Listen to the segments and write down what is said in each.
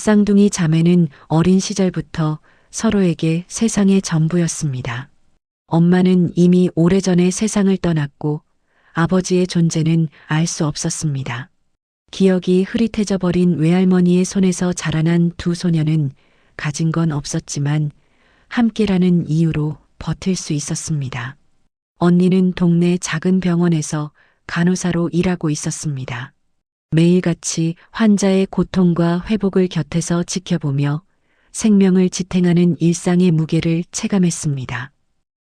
쌍둥이 자매는 어린 시절부터 서로에게 세상의 전부였습니다. 엄마는 이미 오래전에 세상을 떠났고 아버지의 존재는 알 수 없었습니다. 기억이 흐릿해져 버린 외할머니의 손에서 자라난 두 소녀는 가진 건 없었지만 함께라는 이유로 버틸 수 있었습니다. 언니는 동네 작은 병원에서 간호사로 일하고 있었습니다. 매일같이 환자의 고통과 회복을 곁에서 지켜보며 생명을 지탱하는 일상의 무게를 체감했습니다.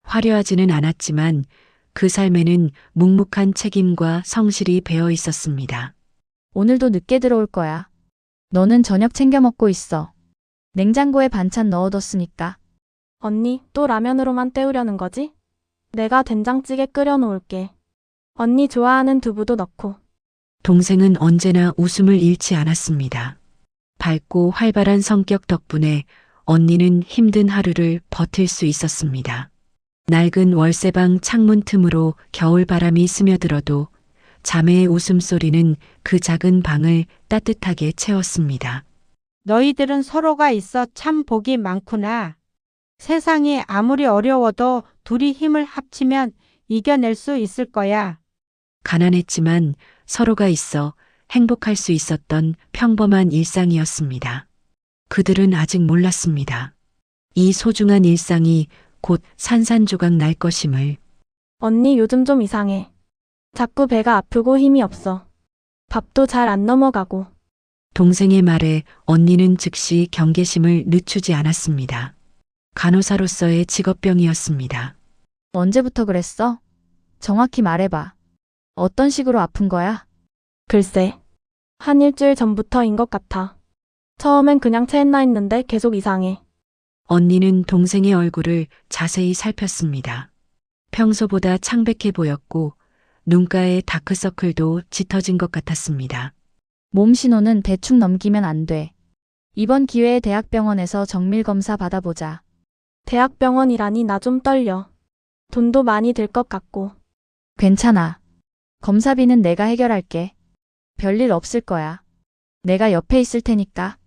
화려하지는 않았지만 그 삶에는 묵묵한 책임과 성실이 배어 있었습니다. 오늘도 늦게 들어올 거야. 너는 저녁 챙겨 먹고 있어. 냉장고에 반찬 넣어뒀으니까. 언니, 또 라면으로만 때우려는 거지? 내가 된장찌개 끓여 놓을게. 언니 좋아하는 두부도 넣고. 동생은 언제나 웃음을 잃지 않았습니다. 밝고 활발한 성격 덕분에 언니는 힘든 하루를 버틸 수 있었습니다. 낡은 월세방 창문 틈으로 겨울바람이 스며들어도 자매의 웃음소리는 그 작은 방을 따뜻하게 채웠습니다. 너희들은 서로가 있어 참 복이 많구나. 세상이 아무리 어려워도 둘이 힘을 합치면 이겨낼 수 있을 거야. 가난했지만 서로가 있어 행복할 수 있었던 평범한 일상이었습니다. 그들은 아직 몰랐습니다. 이 소중한 일상이 곧 산산조각 날 것임을. 언니 요즘 좀 이상해. 자꾸 배가 아프고 힘이 없어. 밥도 잘 안 넘어가고. 동생의 말에 언니는 즉시 경계심을 늦추지 않았습니다. 간호사로서의 직업병이었습니다. 언제부터 그랬어? 정확히 말해봐. 어떤 식으로 아픈 거야? 글쎄, 한 일주일 전부터인 것 같아. 처음엔 그냥 체했나 했는데 계속 이상해. 언니는 동생의 얼굴을 자세히 살폈습니다. 평소보다 창백해 보였고 눈가의 다크서클도 짙어진 것 같았습니다. 몸 신호는 대충 넘기면 안 돼. 이번 기회에 대학병원에서 정밀 검사 받아보자. 대학병원이라니 나 좀 떨려. 돈도 많이 들 것 같고. 괜찮아. 검사비는 내가 해결할게. 별일 없을 거야. 내가 옆에 있을 테니까.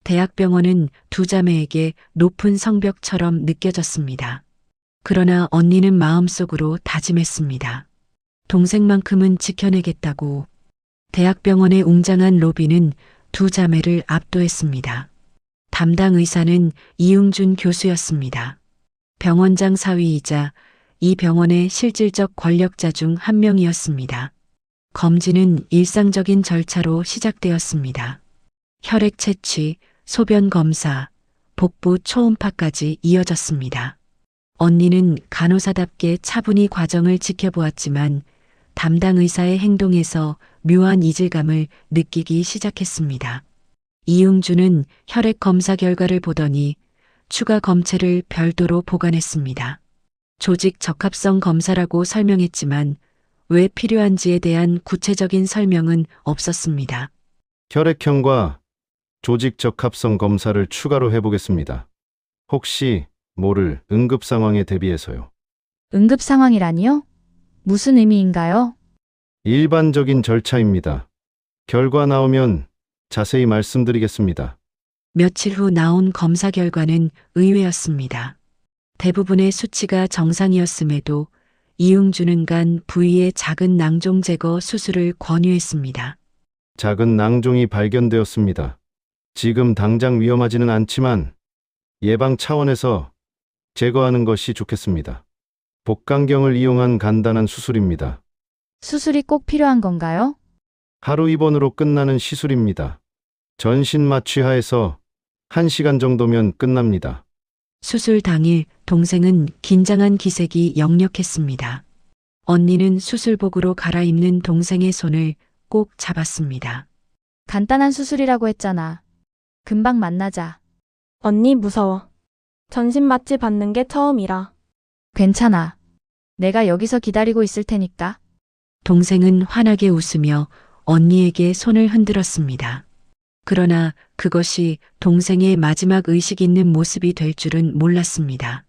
대학병원은 두 자매에게 높은 성벽처럼 느껴졌습니다. 그러나 언니는 마음속으로 다짐했습니다. 동생만큼은 지켜내겠다고. 대학병원의 웅장한 로비는 두 자매를 압도했습니다. 담당 의사는 이응준 교수였습니다. 병원장 사위이자 이 병원의 실질적 권력자 중 한 명이었습니다. 검진은 일상적인 절차로 시작되었습니다. 혈액 채취, 소변 검사, 복부 초음파까지 이어졌습니다. 언니는 간호사답게 차분히 과정을 지켜보았지만 담당 의사의 행동에서 묘한 이질감을 느끼기 시작했습니다. 이응주는 혈액 검사 결과를 보더니 추가 검체를 별도로 보관했습니다. 조직 적합성 검사라고 설명했지만 왜 필요한지에 대한 구체적인 설명은 없었습니다. 혈액형과 조직 적합성 검사를 추가로 해보겠습니다. 혹시 모를 응급 상황에 대비해서요. 응급 상황이라니요? 무슨 의미인가요? 일반적인 절차입니다. 결과 나오면 자세히 말씀드리겠습니다. 며칠 후 나온 검사 결과는 의외였습니다. 대부분의 수치가 정상이었음에도 이응주는 간 부위의 작은 낭종 제거 수술을 권유했습니다. 작은 낭종이 발견되었습니다. 지금 당장 위험하지는 않지만 예방 차원에서 제거하는 것이 좋겠습니다. 복강경을 이용한 간단한 수술입니다. 수술이 꼭 필요한 건가요? 하루 입원으로 끝나는 시술입니다. 전신 마취하에서 1시간 정도면 끝납니다. 수술 당일 동생은 긴장한 기색이 역력했습니다. 언니는 수술복으로 갈아입는 동생의 손을 꼭 잡았습니다. 간단한 수술이라고 했잖아. 금방 만나자. 언니 무서워. 전신 마취 받는 게 처음이라. 괜찮아. 내가 여기서 기다리고 있을 테니까. 동생은 환하게 웃으며 언니에게 손을 흔들었습니다. 그러나 그것이 동생의 마지막 의식 있는 모습이 될 줄은 몰랐습니다.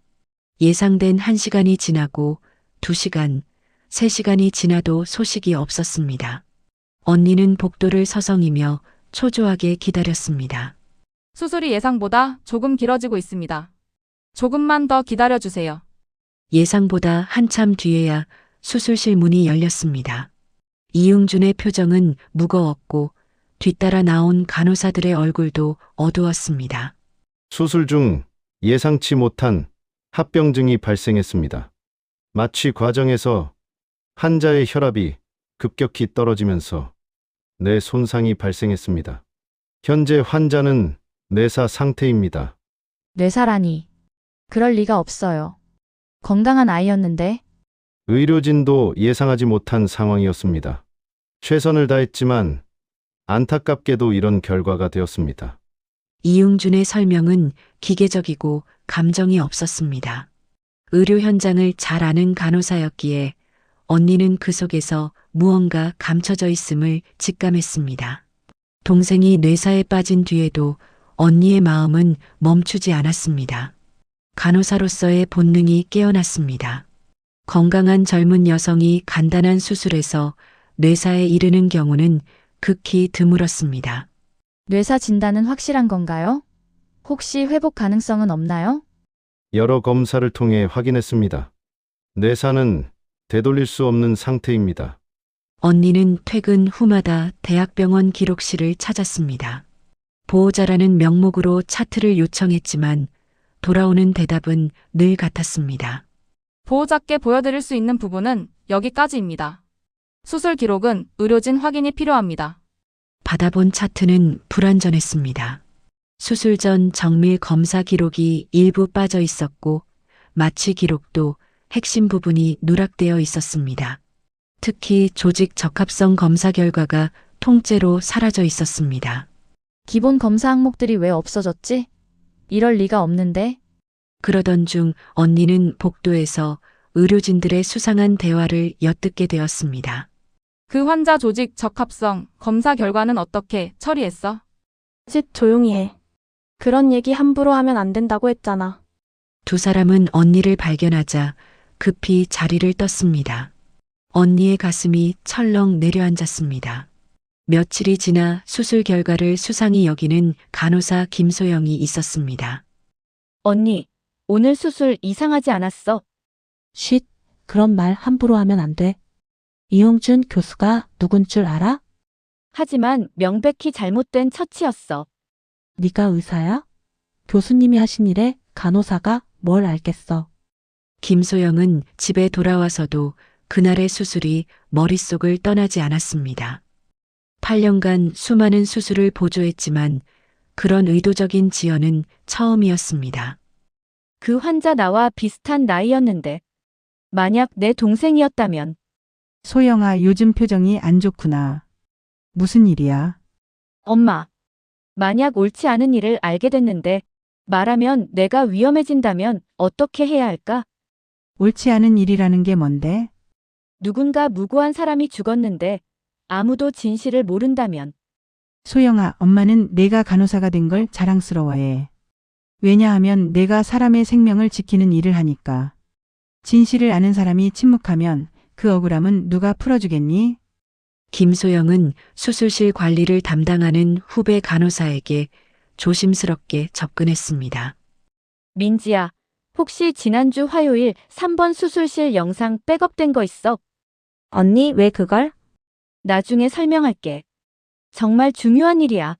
예상된 1시간이 지나고 2시간, 3시간이 지나도 소식이 없었습니다. 언니는 복도를 서성이며 초조하게 기다렸습니다. 수술이 예상보다 조금 길어지고 있습니다. 조금만 더 기다려주세요. 예상보다 한참 뒤에야 수술실 문이 열렸습니다. 이응준의 표정은 무거웠고 뒤따라 나온 간호사들의 얼굴도 어두웠습니다. 수술 중 예상치 못한 합병증이 발생했습니다. 마취 과정에서 환자의 혈압이 급격히 떨어지면서 뇌 손상이 발생했습니다. 현재 환자는 뇌사 상태입니다. 뇌사라니. 그럴 리가 없어요. 건강한 아이였는데. 의료진도 예상하지 못한 상황이었습니다. 최선을 다했지만 안타깝게도 이런 결과가 되었습니다. 이응준의 설명은 기계적이고 감정이 없었습니다. 의료 현장을 잘 아는 간호사였기에 언니는 그 속에서 무언가 감춰져 있음을 직감했습니다. 동생이 뇌사에 빠진 뒤에도 언니의 마음은 멈추지 않았습니다. 간호사로서의 본능이 깨어났습니다. 건강한 젊은 여성이 간단한 수술에서 뇌사에 이르는 경우는 극히 드물었습니다. 뇌사 진단은 확실한 건가요? 혹시 회복 가능성은 없나요? 여러 검사를 통해 확인했습니다. 뇌사는 되돌릴 수 없는 상태입니다. 언니는 퇴근 후마다 대학병원 기록실을 찾았습니다. 보호자라는 명목으로 차트를 요청했지만 돌아오는 대답은 늘 같았습니다. 보호자께 보여드릴 수 있는 부분은 여기까지입니다. 수술 기록은 의료진 확인이 필요합니다. 받아본 차트는 불완전했습니다. 수술 전 정밀 검사 기록이 일부 빠져 있었고 마취 기록도 핵심 부분이 누락되어 있었습니다. 특히 조직 적합성 검사 결과가 통째로 사라져 있었습니다. 기본 검사 항목들이 왜 없어졌지? 이럴 리가 없는데. 그러던 중 언니는 복도에서 의료진들의 수상한 대화를 엿듣게 되었습니다. 그 환자 조직 적합성 검사 결과는 어떻게 처리했어? 쉿, 조용히 해. 그런 얘기 함부로 하면 안 된다고 했잖아. 두 사람은 언니를 발견하자 급히 자리를 떴습니다. 언니의 가슴이 철렁 내려앉았습니다. 며칠이 지나 수술 결과를 수상히 여기는 간호사 김소영이 있었습니다. 언니, 오늘 수술 이상하지 않았어? 쉿, 그런 말 함부로 하면 안 돼. 이용준 교수가 누군 줄 알아? 하지만 명백히 잘못된 처치였어. 네가 의사야? 교수님이 하신 일에 간호사가 뭘 알겠어. 김소영은 집에 돌아와서도 그날의 수술이 머릿속을 떠나지 않았습니다. 8년간 수많은 수술을 보조했지만 그런 의도적인 지연은 처음이었습니다. 그 환자 나와 비슷한 나이였는데. 만약 내 동생이었다면. 소영아, 요즘 표정이 안 좋구나. 무슨 일이야? 엄마. 만약 옳지 않은 일을 알게 됐는데 말하면 내가 위험해진다면 어떻게 해야 할까? 옳지 않은 일이라는 게 뭔데? 누군가 무고한 사람이 죽었는데 아무도 진실을 모른다면. 소영아, 엄마는 내가 간호사가 된 걸 자랑스러워해. 왜냐하면 내가 사람의 생명을 지키는 일을 하니까. 진실을 아는 사람이 침묵하면 그 억울함은 누가 풀어주겠니? 김소영은 수술실 관리를 담당하는 후배 간호사에게 조심스럽게 접근했습니다. 민지야, 혹시 지난주 화요일 3번 수술실 영상 백업된 거 있어? 언니, 왜 그걸? 나중에 설명할게. 정말 중요한 일이야.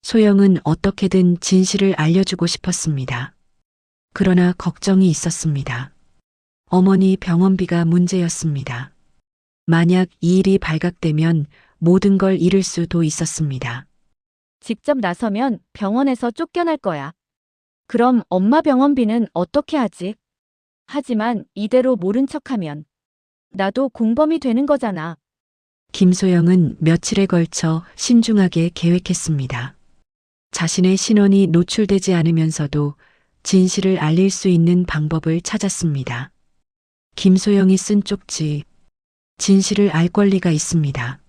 소영은 어떻게든 진실을 알려주고 싶었습니다. 그러나 걱정이 있었습니다. 어머니 병원비가 문제였습니다. 만약 이 일이 발각되면 모든 걸 잃을 수도 있었습니다. 직접 나서면 병원에서 쫓겨날 거야. 그럼 엄마 병원비는 어떻게 하지? 하지만 이대로 모른 척하면 나도 공범이 되는 거잖아. 김소영은 며칠에 걸쳐 신중하게 계획했습니다. 자신의 신원이 노출되지 않으면서도 진실을 알릴 수 있는 방법을 찾았습니다. 김소영이 쓴 쪽지. 진실을 알 권리가 있습니다.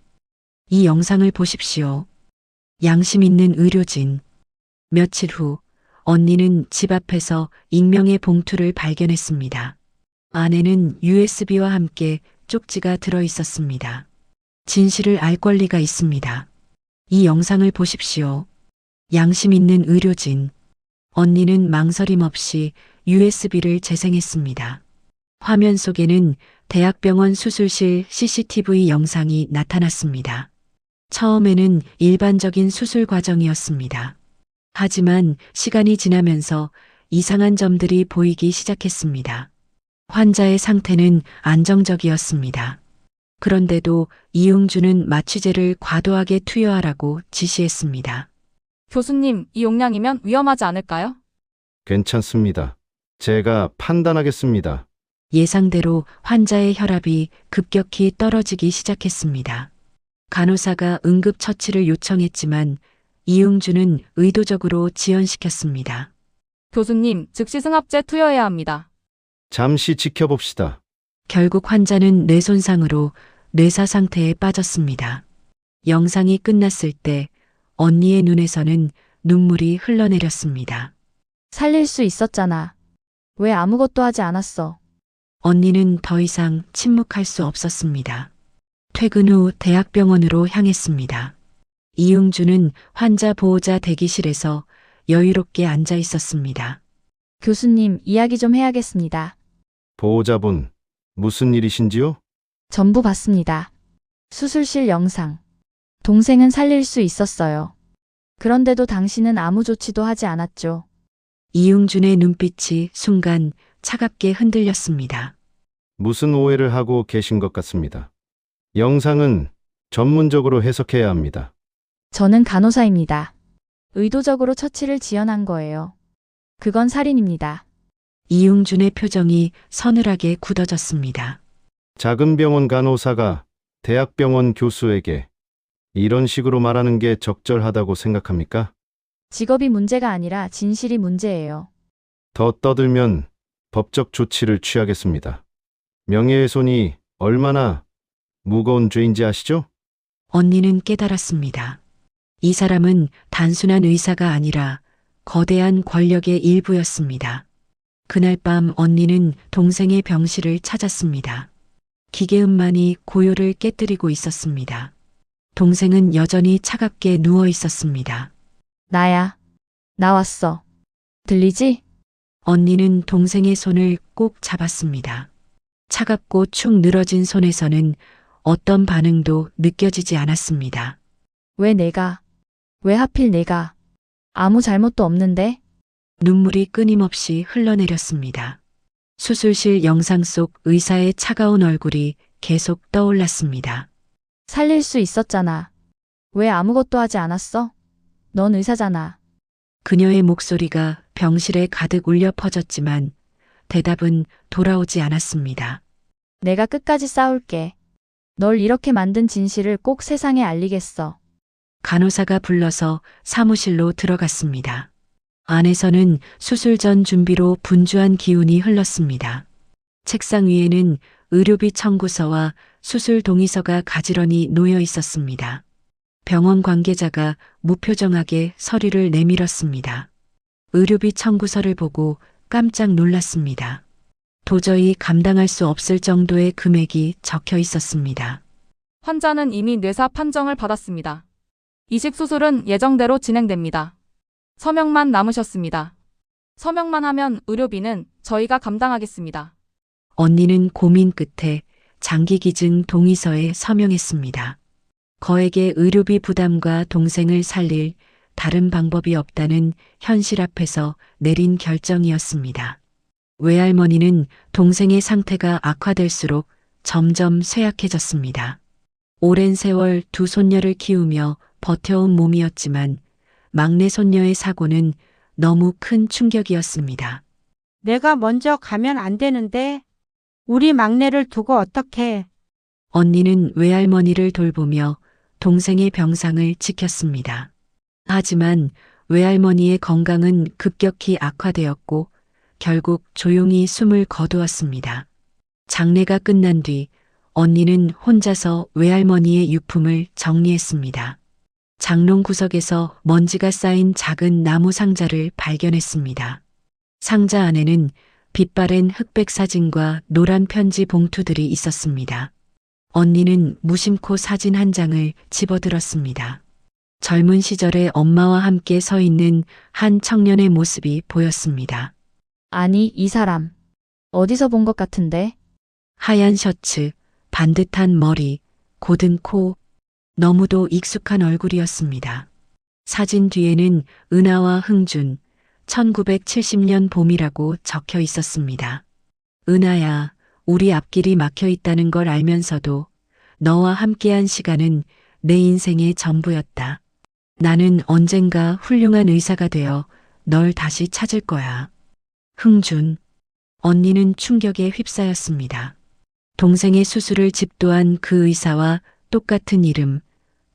이 영상을 보십시오. 양심 있는 의료진. 며칠 후 언니는 집 앞에서 익명의 봉투를 발견했습니다. 안에는 USB와 함께 쪽지가 들어 있었습니다. 진실을 알 권리가 있습니다. 이 영상을 보십시오. 양심 있는 의료진. 언니는 망설임 없이 USB를 재생했습니다. 화면 속에는 대학병원 수술실 CCTV 영상이 나타났습니다. 처음에는 일반적인 수술 과정이었습니다. 하지만 시간이 지나면서 이상한 점들이 보이기 시작했습니다. 환자의 상태는 안정적이었습니다. 그런데도 이응주는 마취제를 과도하게 투여하라고 지시했습니다. 교수님, 이 용량이면 위험하지 않을까요? 괜찮습니다. 제가 판단하겠습니다. 예상대로 환자의 혈압이 급격히 떨어지기 시작했습니다. 간호사가 응급처치를 요청했지만 이응주는 의도적으로 지연시켰습니다. 교수님, 즉시 승합제 투여해야 합니다. 잠시 지켜봅시다. 결국 환자는 뇌손상으로 뇌사 상태에 빠졌습니다. 영상이 끝났을 때 언니의 눈에서는 눈물이 흘러내렸습니다. 살릴 수 있었잖아. 왜 아무것도 하지 않았어? 언니는 더 이상 침묵할 수 없었습니다. 퇴근 후 대학병원으로 향했습니다. 이응주는 환자 보호자 대기실에서 여유롭게 앉아 있었습니다. 교수님, 이야기 좀 해야겠습니다. 보호자분, 무슨 일이신지요? 전부 봤습니다. 수술실 영상. 동생은 살릴 수 있었어요. 그런데도 당신은 아무 조치도 하지 않았죠. 이응준의 눈빛이 순간 차갑게 흔들렸습니다. 무슨 오해를 하고 계신 것 같습니다. 영상은 전문적으로 해석해야 합니다. 저는 간호사입니다. 의도적으로 처치를 지연한 거예요. 그건 살인입니다. 이응준의 표정이 서늘하게 굳어졌습니다. 작은 병원 간호사가 대학병원 교수에게 이런 식으로 말하는 게 적절하다고 생각합니까? 직업이 문제가 아니라 진실이 문제예요. 더 떠들면 법적 조치를 취하겠습니다. 명예훼손이 얼마나 무거운 죄인지 아시죠? 언니는 깨달았습니다. 이 사람은 단순한 의사가 아니라 거대한 권력의 일부였습니다. 그날 밤 언니는 동생의 병실을 찾았습니다. 기계음만이 고요를 깨뜨리고 있었습니다. 동생은 여전히 차갑게 누워 있었습니다. 나야. 나왔어. 들리지? 언니는 동생의 손을 꼭 잡았습니다. 차갑고 축 늘어진 손에서는 어떤 반응도 느껴지지 않았습니다. 왜 하필 내가? 아무 잘못도 없는데? 눈물이 끊임없이 흘러내렸습니다. 수술실 영상 속 의사의 차가운 얼굴이 계속 떠올랐습니다. 살릴 수 있었잖아. 왜 아무것도 하지 않았어? 넌 의사잖아. 그녀의 목소리가 병실에 가득 울려 퍼졌지만 대답은 돌아오지 않았습니다. 내가 끝까지 싸울게. 널 이렇게 만든 진실을 꼭 세상에 알리겠어. 간호사가 불러서 사무실로 들어갔습니다. 안에서는 수술 전 준비로 분주한 기운이 흘렀습니다. 책상 위에는 의료비 청구서와 수술 동의서가 가지런히 놓여 있었습니다. 병원 관계자가 무표정하게 서류를 내밀었습니다. 의료비 청구서를 보고 깜짝 놀랐습니다. 도저히 감당할 수 없을 정도의 금액이 적혀 있었습니다. 환자는 이미 뇌사 판정을 받았습니다. 이식 수술은 예정대로 진행됩니다. 서명만 남으셨습니다. 서명만 하면 의료비는 저희가 감당하겠습니다. 언니는 고민 끝에 장기기증 동의서에 서명했습니다. 거액의 의료비 부담과 동생을 살릴 다른 방법이 없다는 현실 앞에서 내린 결정이었습니다. 외할머니는 동생의 상태가 악화될수록 점점 쇠약해졌습니다. 오랜 세월 두 손녀를 키우며 버텨온 몸이었지만 막내 손녀의 사고는 너무 큰 충격이었습니다. 내가 먼저 가면 안 되는데 우리 막내를 두고 어떡해. 언니는 외할머니를 돌보며 동생의 병상을 지켰습니다. 하지만 외할머니의 건강은 급격히 악화되었고 결국 조용히 숨을 거두었습니다. 장례가 끝난 뒤 언니는 혼자서 외할머니의 유품을 정리했습니다. 장롱 구석에서 먼지가 쌓인 작은 나무 상자를 발견했습니다. 상자 안에는 빛바랜 흑백 사진과 노란 편지 봉투들이 있었습니다. 언니는 무심코 사진 한 장을 집어들었습니다. 젊은 시절에 엄마와 함께 서 있는 한 청년의 모습이 보였습니다. 아니, 이 사람. 어디서 본 것 같은데? 하얀 셔츠, 반듯한 머리, 곧은 코, 너무도 익숙한 얼굴이었습니다. 사진 뒤에는 은하와 흥준, 1970년 봄이라고 적혀 있었습니다. 은하야, 우리 앞길이 막혀 있다는 걸 알면서도 너와 함께한 시간은 내 인생의 전부였다. 나는 언젠가 훌륭한 의사가 되어 널 다시 찾을 거야. 흥준, 언니는 충격에 휩싸였습니다. 동생의 수술을 집도한 그 의사와 똑같은 이름,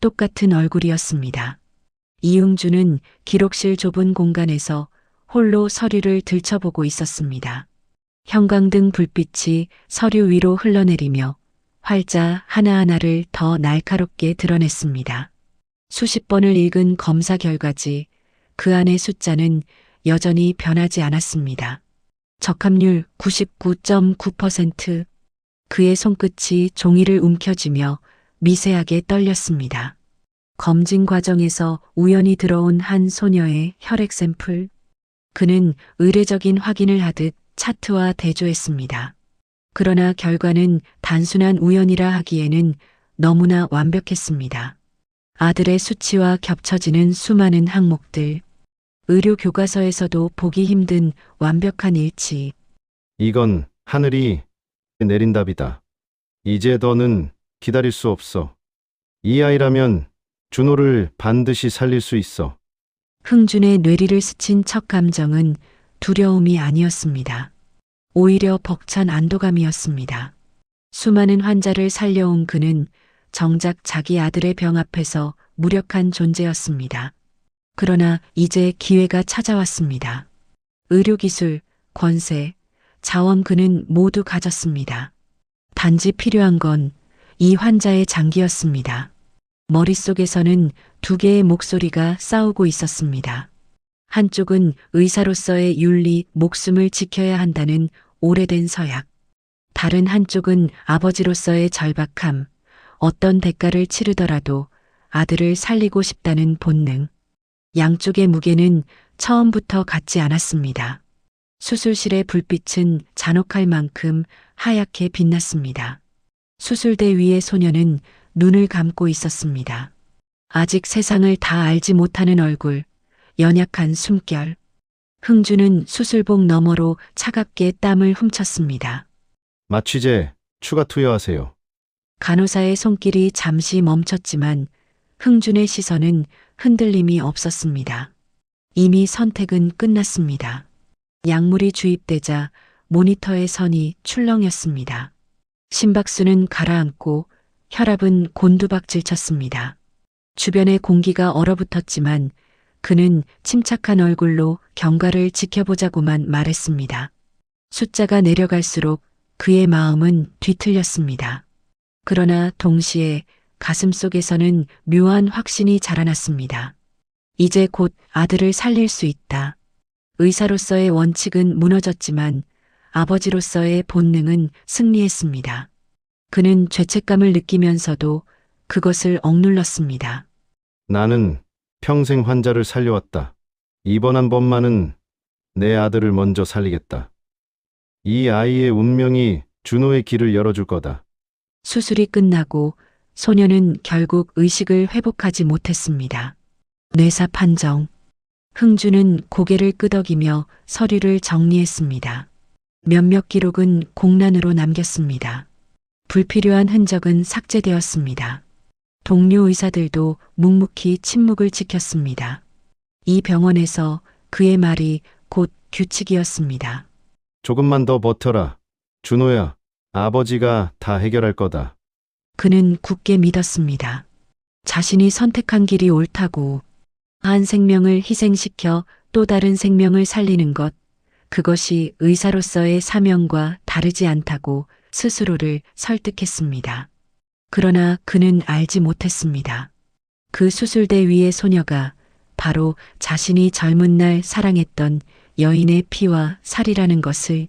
똑같은 얼굴이었습니다. 이흥준은 기록실 좁은 공간에서 홀로 서류를 들춰보고 있었습니다. 형광등 불빛이 서류 위로 흘러내리며 활자 하나하나를 더 날카롭게 드러냈습니다. 수십 번을 읽은 검사 결과지 그 안의 숫자는 여전히 변하지 않았습니다. 적합률 99.9%. 그의 손끝이 종이를 움켜쥐며 미세하게 떨렸습니다. 검진 과정에서 우연히 들어온 한 소녀의 혈액 샘플. 그는 의례적인 확인을 하듯 차트와 대조했습니다. 그러나 결과는 단순한 우연이라 하기에는 너무나 완벽했습니다. 아들의 수치와 겹쳐지는 수많은 항목들. 의료 교과서에서도 보기 힘든 완벽한 일치. 이건 하늘이 내린 답이다. 이제 너는 기다릴 수 없어. 이 아이라면 준호를 반드시 살릴 수 있어. 흥준의 뇌리를 스친 첫 감정은 두려움이 아니었습니다. 오히려 벅찬 안도감이었습니다. 수많은 환자를 살려온 그는 정작 자기 아들의 병 앞에서 무력한 존재였습니다. 그러나 이제 기회가 찾아왔습니다. 의료기술, 권세, 자원 그는 모두 가졌습니다. 단지 필요한 건 이 환자의 장기였습니다. 머릿속에서는 두 개의 목소리가 싸우고 있었습니다. 한쪽은 의사로서의 윤리, 목숨을 지켜야 한다는 오래된 서약. 다른 한쪽은 아버지로서의 절박함, 어떤 대가를 치르더라도 아들을 살리고 싶다는 본능. 양쪽의 무게는 처음부터 같지 않았습니다. 수술실의 불빛은 잔혹할 만큼 하얗게 빛났습니다. 수술대 위의 소녀는 눈을 감고 있었습니다. 아직 세상을 다 알지 못하는 얼굴, 연약한 숨결. 흥준은 수술복 너머로 차갑게 땀을 훔쳤습니다. 마취제 추가 투여하세요. 간호사의 손길이 잠시 멈췄지만 흥준의 시선은 흔들림이 없었습니다. 이미 선택은 끝났습니다. 약물이 주입되자 모니터의 선이 출렁였습니다. 심박수는 가라앉고 혈압은 곤두박질 쳤습니다. 주변의 공기가 얼어붙었지만 그는 침착한 얼굴로 경과를 지켜보자고만 말했습니다. 숫자가 내려갈수록 그의 마음은 뒤틀렸습니다. 그러나 동시에 가슴속에서는 묘한 확신이 자라났습니다. 이제 곧 아들을 살릴 수 있다. 의사로서의 원칙은 무너졌지만 아버지로서의 본능은 승리했습니다. 그는 죄책감을 느끼면서도 그것을 억눌렀습니다. 나는 평생 환자를 살려왔다. 이번 한 번만은 내 아들을 먼저 살리겠다. 이 아이의 운명이 준호의 길을 열어줄 거다. 수술이 끝나고 소녀는 결국 의식을 회복하지 못했습니다. 뇌사 판정. 흥준은 고개를 끄덕이며 서류를 정리했습니다. 몇몇 기록은 공란으로 남겼습니다. 불필요한 흔적은 삭제되었습니다. 동료 의사들도 묵묵히 침묵을 지켰습니다. 이 병원에서 그의 말이 곧 규칙이었습니다. 조금만 더 버텨라. 준호야, 아버지가 다 해결할 거다. 그는 굳게 믿었습니다. 자신이 선택한 길이 옳다고. 한 생명을 희생시켜 또 다른 생명을 살리는 것, 그것이 의사로서의 사명과 다르지 않다고 스스로를 설득했습니다. 그러나 그는 알지 못했습니다. 그 수술대 위의 소녀가 바로 자신이 젊은 날 사랑했던 여인의 피와 살이라는 것을.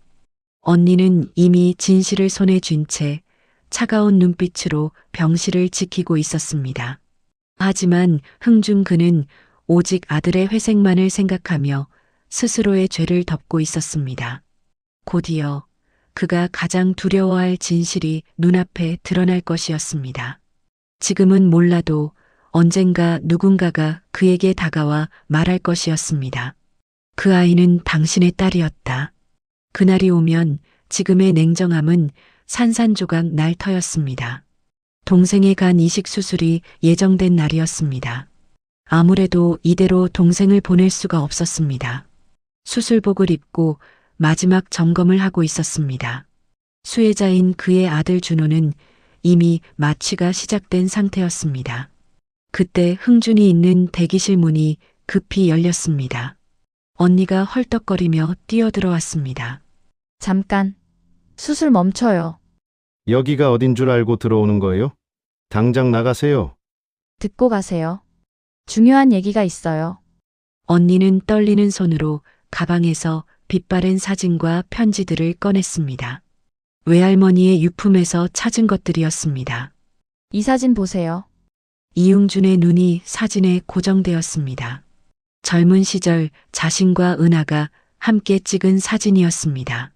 언니는 이미 진실을 손에 쥔 채 차가운 눈빛으로 병실을 지키고 있었습니다. 하지만 흥중 그는 오직 아들의 회생만을 생각하며 스스로의 죄를 덮고 있었습니다. 곧이어 그가 가장 두려워할 진실이 눈앞에 드러날 것이었습니다. 지금은 몰라도 언젠가 누군가가 그에게 다가와 말할 것이었습니다. 그 아이는 당신의 딸이었다. 그날이 오면 지금의 냉정함은 산산조각 날 터였습니다. 동생의 간 이식 수술이 예정된 날이었습니다. 아무래도 이대로 동생을 보낼 수가 없었습니다. 수술복을 입고 마지막 점검을 하고 있었습니다. 수혜자인 그의 아들 준호는 이미 마취가 시작된 상태였습니다. 그때 흥준이 있는 대기실 문이 급히 열렸습니다. 언니가 헐떡거리며 뛰어들어왔습니다. 잠깐. 수술 멈춰요. 여기가 어딘 줄 알고 들어오는 거예요? 당장 나가세요. 듣고 가세요. 중요한 얘기가 있어요. 언니는 떨리는 손으로 가방에서 빛바랜 사진과 편지들을 꺼냈습니다. 외할머니의 유품에서 찾은 것들이었습니다. 이 사진 보세요. 이웅준의 눈이 사진에 고정되었습니다. 젊은 시절 자신과 은하가 함께 찍은 사진이었습니다.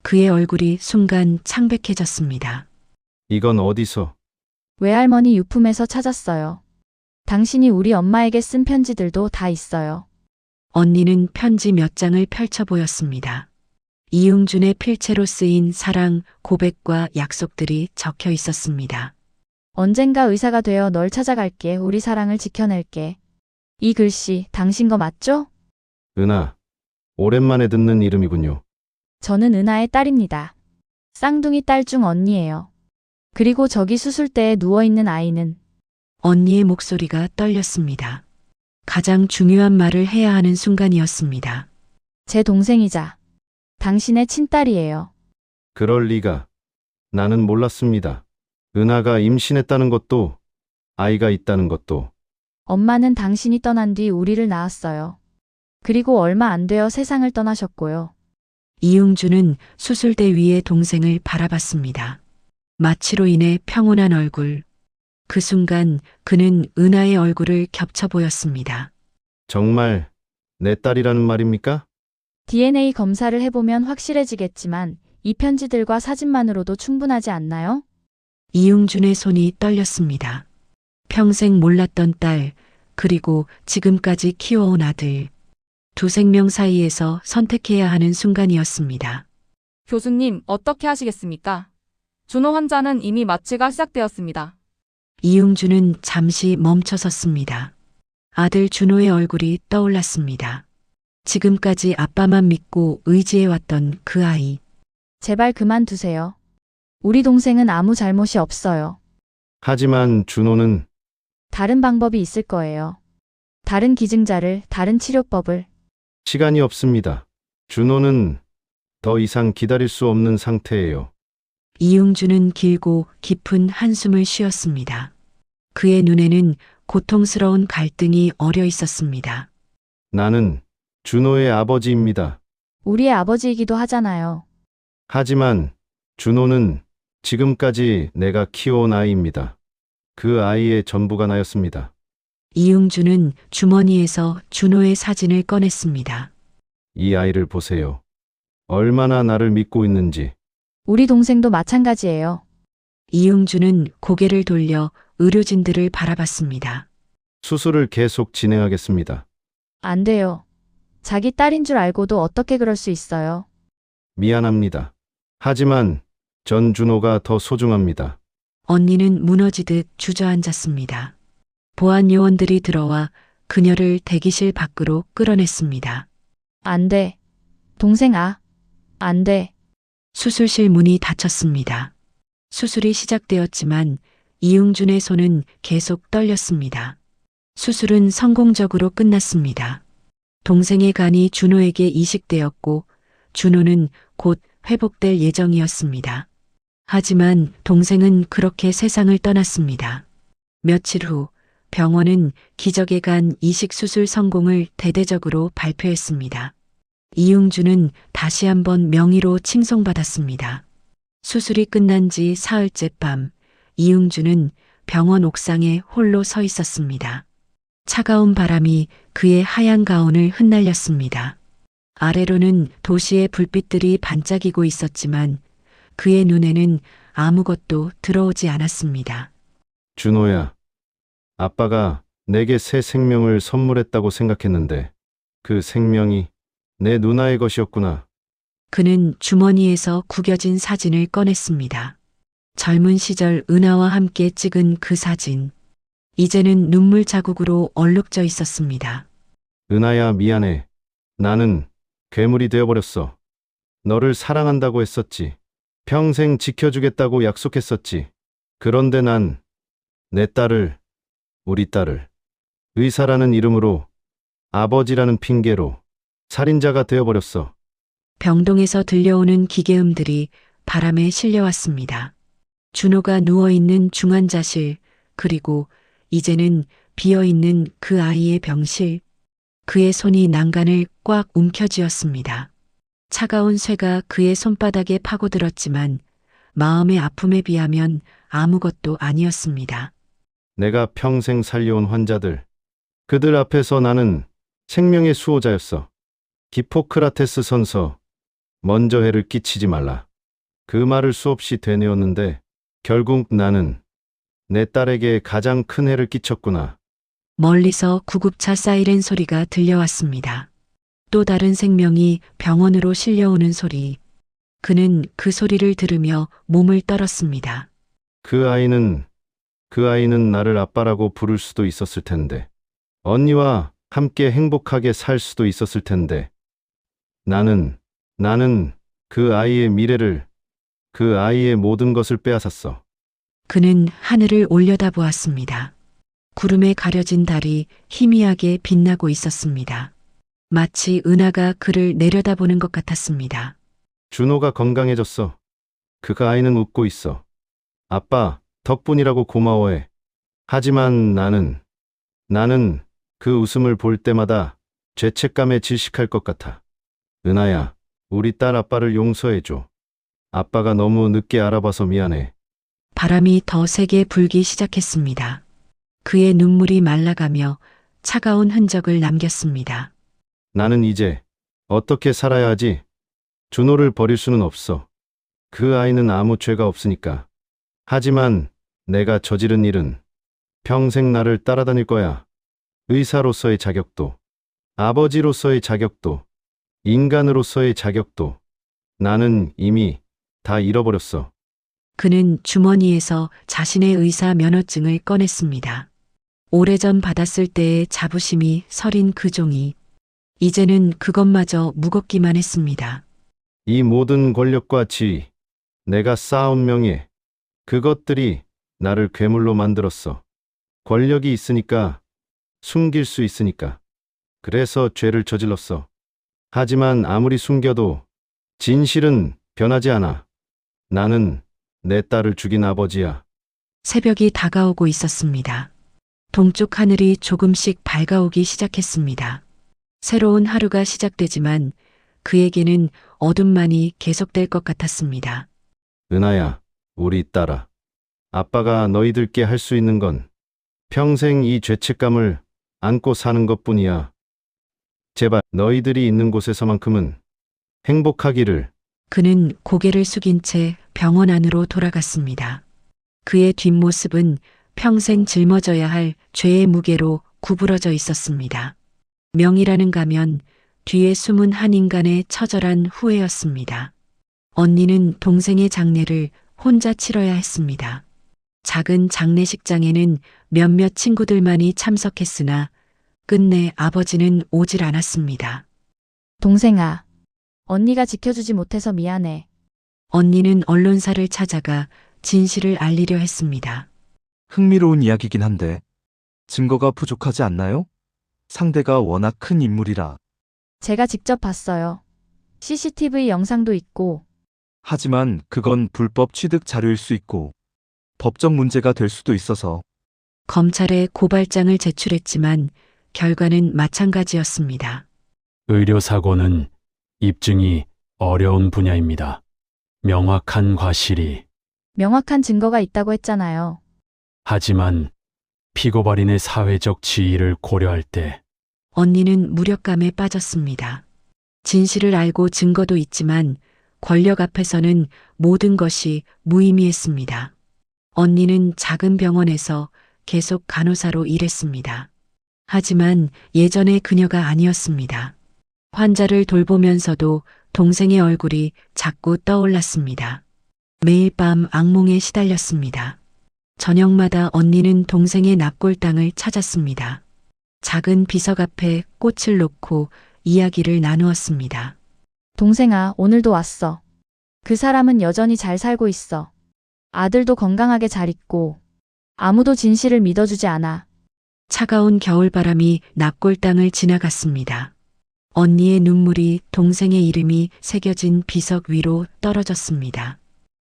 그의 얼굴이 순간 창백해졌습니다. 이건 어디서? 외할머니 유품에서 찾았어요. 당신이 우리 엄마에게 쓴 편지들도 다 있어요. 언니는 편지 몇 장을 펼쳐 보였습니다. 이웅준의 필체로 쓰인 사랑, 고백과 약속들이 적혀 있었습니다. 언젠가 의사가 되어 널 찾아갈게. 우리 사랑을 지켜낼게. 이 글씨 당신 거 맞죠? 은하. 오랜만에 듣는 이름이군요. 저는 은하의 딸입니다. 쌍둥이 딸 중 언니예요. 그리고 저기 수술대에 누워있는 아이는 언니의 목소리가 떨렸습니다. 가장 중요한 말을 해야 하는 순간이었습니다. 제 동생이자 당신의 친딸이에요. 그럴 리가. 나는 몰랐습니다. 은하가 임신했다는 것도, 아이가 있다는 것도. 엄마는 당신이 떠난 뒤 우리를 낳았어요. 그리고 얼마 안 되어 세상을 떠나셨고요. 이웅준은 수술대 위에 동생을 바라봤습니다. 마취로 인해 평온한 얼굴. 그 순간 그는 은하의 얼굴을 겹쳐 보였습니다. 정말 내 딸이라는 말입니까? DNA 검사를 해보면 확실해지겠지만 이 편지들과 사진만으로도 충분하지 않나요? 이웅준의 손이 떨렸습니다. 평생 몰랐던 딸, 그리고 지금까지 키워온 아들. 두 생명 사이에서 선택해야 하는 순간이었습니다. 교수님, 어떻게 하시겠습니까? 준호 환자는 이미 마취가 시작되었습니다. 이웅준은 잠시 멈춰섰습니다. 아들 준호의 얼굴이 떠올랐습니다. 지금까지 아빠만 믿고 의지해왔던 그 아이. 제발 그만두세요. 우리 동생은 아무 잘못이 없어요. 하지만 준호는 다른 방법이 있을 거예요. 다른 기증자를, 다른 치료법을. 시간이 없습니다. 준호는 더 이상 기다릴 수 없는 상태예요. 이웅준은 길고 깊은 한숨을 쉬었습니다. 그의 눈에는 고통스러운 갈등이 어려 있었습니다. 나는 준호의 아버지입니다. 우리의 아버지이기도 하잖아요. 하지만 준호는 지금까지 내가 키워온 아이입니다. 그 아이의 전부가 나였습니다. 이웅준은 주머니에서 준호의 사진을 꺼냈습니다. 이 아이를 보세요. 얼마나 나를 믿고 있는지. 우리 동생도 마찬가지예요. 이웅준은 고개를 돌려 의료진들을 바라봤습니다. 수술을 계속 진행하겠습니다. 안 돼요. 자기 딸인 줄 알고도 어떻게 그럴 수 있어요? 미안합니다. 하지만 전 준호가 더 소중합니다. 언니는 무너지듯 주저앉았습니다. 보안 요원들이 들어와 그녀를 대기실 밖으로 끌어냈습니다. 안 돼. 동생아. 안 돼. 수술실 문이 닫혔습니다. 수술이 시작되었지만 이웅준의 손은 계속 떨렸습니다. 수술은 성공적으로 끝났습니다. 동생의 간이 준호에게 이식되었고 준호는 곧 회복될 예정이었습니다. 하지만 동생은 그렇게 세상을 떠났습니다. 며칠 후 병원은 기적의 간 이식 수술 성공을 대대적으로 발표했습니다. 이웅준은 다시 한번 명의로 칭송받았습니다. 수술이 끝난 지 사흘째 밤, 이웅준은 병원 옥상에 홀로 서 있었습니다. 차가운 바람이 그의 하얀 가운을 흩날렸습니다. 아래로는 도시의 불빛들이 반짝이고 있었지만 그의 눈에는 아무것도 들어오지 않았습니다. 준호야, 아빠가 내게 새 생명을 선물했다고 생각했는데 그 생명이 내 누나의 것이었구나. 그는 주머니에서 구겨진 사진을 꺼냈습니다. 젊은 시절 은하와 함께 찍은 그 사진. 이제는 눈물 자국으로 얼룩져 있었습니다. 은하야, 미안해. 나는 괴물이 되어버렸어. 너를 사랑한다고 했었지. 평생 지켜주겠다고 약속했었지. 그런데 난 내 딸을, 우리 딸을 의사라는 이름으로, 아버지라는 핑계로 살인자가 되어버렸어. 병동에서 들려오는 기계음들이 바람에 실려왔습니다. 준호가 누워있는 중환자실, 그리고 이제는 비어있는 그 아이의 병실. 그의 손이 난간을 꽉 움켜쥐었습니다. 차가운 쇠가 그의 손바닥에 파고들었지만 마음의 아픔에 비하면 아무것도 아니었습니다. 내가 평생 살려온 환자들, 그들 앞에서 나는 생명의 수호자였어. 히포크라테스 선서, 먼저 해를 끼치지 말라. 그 말을 수없이 되뇌었는데 결국 나는 내 딸에게 가장 큰 해를 끼쳤구나. 멀리서 구급차 사이렌 소리가 들려왔습니다. 또 다른 생명이 병원으로 실려오는 소리. 그는 그 소리를 들으며 몸을 떨었습니다. 그 아이는 나를 아빠라고 부를 수도 있었을 텐데, 언니와 함께 행복하게 살 수도 있었을 텐데, 나는 그 아이의 미래를, 그 아이의 모든 것을 빼앗았어. 그는 하늘을 올려다보았습니다. 구름에 가려진 달이 희미하게 빛나고 있었습니다. 마치 은하가 그를 내려다보는 것 같았습니다. 준호가 건강해졌어. 그 아이는 웃고 있어. 아빠, 덕분이라고 고마워해. 하지만 나는 그 웃음을 볼 때마다 죄책감에 질식할 것 같아. 은하야, 우리 딸 아빠를 용서해줘. 아빠가 너무 늦게 알아봐서 미안해. 바람이 더 세게 불기 시작했습니다. 그의 눈물이 말라가며 차가운 흔적을 남겼습니다. 나는 이제 어떻게 살아야 하지? 준호를 버릴 수는 없어. 그 아이는 아무 죄가 없으니까. 하지만 내가 저지른 일은 평생 나를 따라다닐 거야. 의사로서의 자격도, 아버지로서의 자격도, 인간으로서의 자격도 나는 이미 다 잃어버렸어. 그는 주머니에서 자신의 의사 면허증을 꺼냈습니다. 오래전 받았을 때의 자부심이 서린 그 종이 이제는 그것마저 무겁기만 했습니다. 이 모든 권력과 지위, 내가 쌓아온 명예, 그것들이 나를 괴물로 만들었어. 권력이 있으니까, 숨길 수 있으니까. 그래서 죄를 저질렀어. 하지만 아무리 숨겨도 진실은 변하지 않아. 나는 내 딸을 죽인 아버지야. 새벽이 다가오고 있었습니다. 동쪽 하늘이 조금씩 밝아오기 시작했습니다. 새로운 하루가 시작되지만 그에게는 어둠만이 계속될 것 같았습니다. 은하야, 우리 딸아. 아빠가 너희들께 할 수 있는 건 평생 이 죄책감을 안고 사는 것뿐이야. 제발 너희들이 있는 곳에서만큼은 행복하기를. 그는 고개를 숙인 채 병원 안으로 돌아갔습니다. 그의 뒷모습은 평생 짊어져야 할 죄의 무게로 구부러져 있었습니다. 명이라는 가면, 뒤에 숨은 한 인간의 처절한 후회였습니다. 언니는 동생의 장례를 혼자 치러야 했습니다. 작은 장례식장에는 몇몇 친구들만이 참석했으나 끝내 아버지는 오질 않았습니다. 동생아, 언니가 지켜주지 못해서 미안해. 언니는 언론사를 찾아가 진실을 알리려 했습니다. 흥미로운 이야기긴 한데 증거가 부족하지 않나요? 상대가 워낙 큰 인물이라. 제가 직접 봤어요. CCTV 영상도 있고. 하지만 그건 불법 취득 자료일 수 있고 법적 문제가 될 수도 있어서. 검찰에 고발장을 제출했지만 결과는 마찬가지였습니다. 의료사고는 입증이 어려운 분야입니다. 명확한 과실이. 명확한 증거가 있다고 했잖아요. 하지만 피고발인의 사회적 지위를 고려할 때 언니는 무력감에 빠졌습니다. 진실을 알고 증거도 있지만 권력 앞에서는 모든 것이 무의미했습니다. 언니는 작은 병원에서 계속 간호사로 일했습니다. 하지만 예전의 그녀가 아니었습니다. 환자를 돌보면서도 동생의 얼굴이 자꾸 떠올랐습니다. 매일 밤 악몽에 시달렸습니다. 저녁마다 언니는 동생의 납골당을 찾았습니다. 작은 비석 앞에 꽃을 놓고 이야기를 나누었습니다. 동생아, 오늘도 왔어. 그 사람은 여전히 잘 살고 있어. 아들도 건강하게 잘 있고, 아무도 진실을 믿어주지 않아. 차가운 겨울바람이 납골당을 지나갔습니다. 언니의 눈물이 동생의 이름이 새겨진 비석 위로 떨어졌습니다.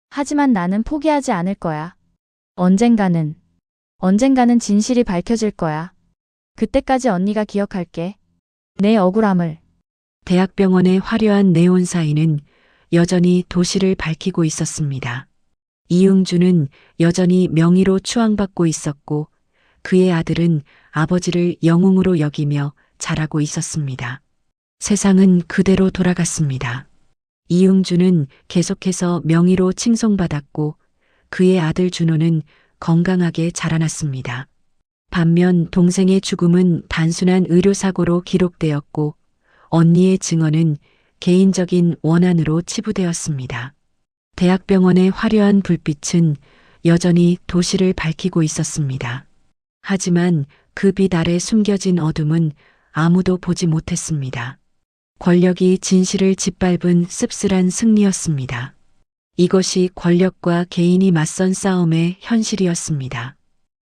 하지만 나는 포기하지 않을 거야. 언젠가는 진실이 밝혀질 거야. 그때까지 언니가 기억할게. 내 억울함을. 대학병원의 화려한 네온사인은 여전히 도시를 밝히고 있었습니다. 이응주는 여전히 명의로 추앙받고 있었고 그의 아들은 아버지를 영웅으로 여기며 자라고 있었습니다. 세상은 그대로 돌아갔습니다. 이응주는 계속해서 명의로 칭송받았고 그의 아들 준호는 건강하게 자라났습니다. 반면 동생의 죽음은 단순한 의료사고로 기록되었고 언니의 증언은 개인적인 원한으로 치부되었습니다. 대학병원의 화려한 불빛은 여전히 도시를 밝히고 있었습니다. 하지만 그 빛 아래 숨겨진 어둠은 아무도 보지 못했습니다. 권력이 진실을 짓밟은 씁쓸한 승리였습니다. 이것이 권력과 개인이 맞선 싸움의 현실이었습니다.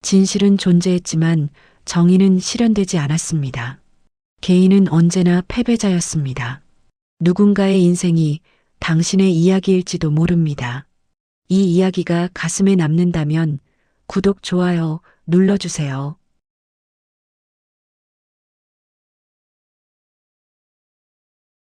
진실은 존재했지만 정의는 실현되지 않았습니다. 개인은 언제나 패배자였습니다. 누군가의 인생이 당신의 이야기일지도 모릅니다. 이 이야기가 가슴에 남는다면 구독, 좋아요 눌러주세요.